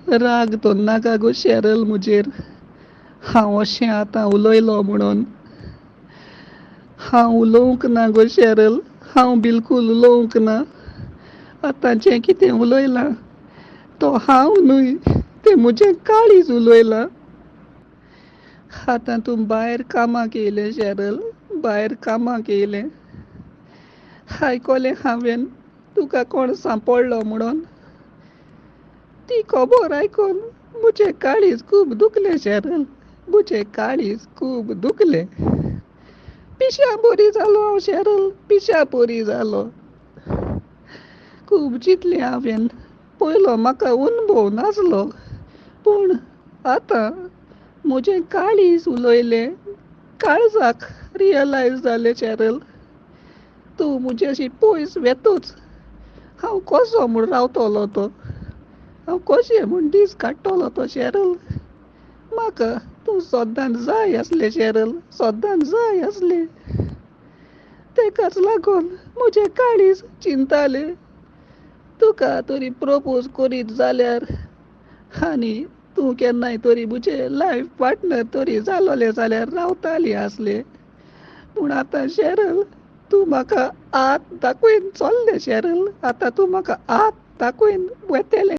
राग तो नाका गो शेरल मुजेर. हांव अशें आतां उलयलो म्हणून. हांव उलोवंक ना गो शेरल. हांव बिलकूल उलोवंक ना. आतां जें कितें उलयलां तो हांव न्हय, तें म्हजें काळीज उलयलां. आतां तूं भायर कामाक येयलें शेरल, भायर कामाक येयलें. आयकोलें हांवें तुका कोण सांपडलो म्हणून. ती खबर आयकून म्हजें काळीज खूब दुखलें शेरल. म्हजें काळीज खूब दुखलें. पिश्या बरी जालो हांव शेरल, पिश्या बरी जालो. खूब चिंतलें हांवें. पयलो म्हाका अनुभव नासलो. पूण आतां म्हजें काळीज उलयलें. काळजाक रियलायज जालें शेरल. तूं म्हजेशी पयस वेतूच. हांव कसो म्हूण रावतलो तो. हांव कशें म्हूण दीस काडटलो तो शेरल. म्हाका तूं सदांच जाय आसलें शेरल, सदांच जाय आसलें. तेकाच लागून म्हजें काळीज चिंतालें. तुका तरी प्रपोज करीत जाल्यार आनी तूं केन्नाय तरी म्हजें लायफ पार्टनर तरी जालोलें जाल्यार रावतालीं आसलें. पूण आतां शेरल तूं म्हाका हात दाखयन चल्लें शेरल. आतां तूं म्हाका हात दाखयन वेतेलें.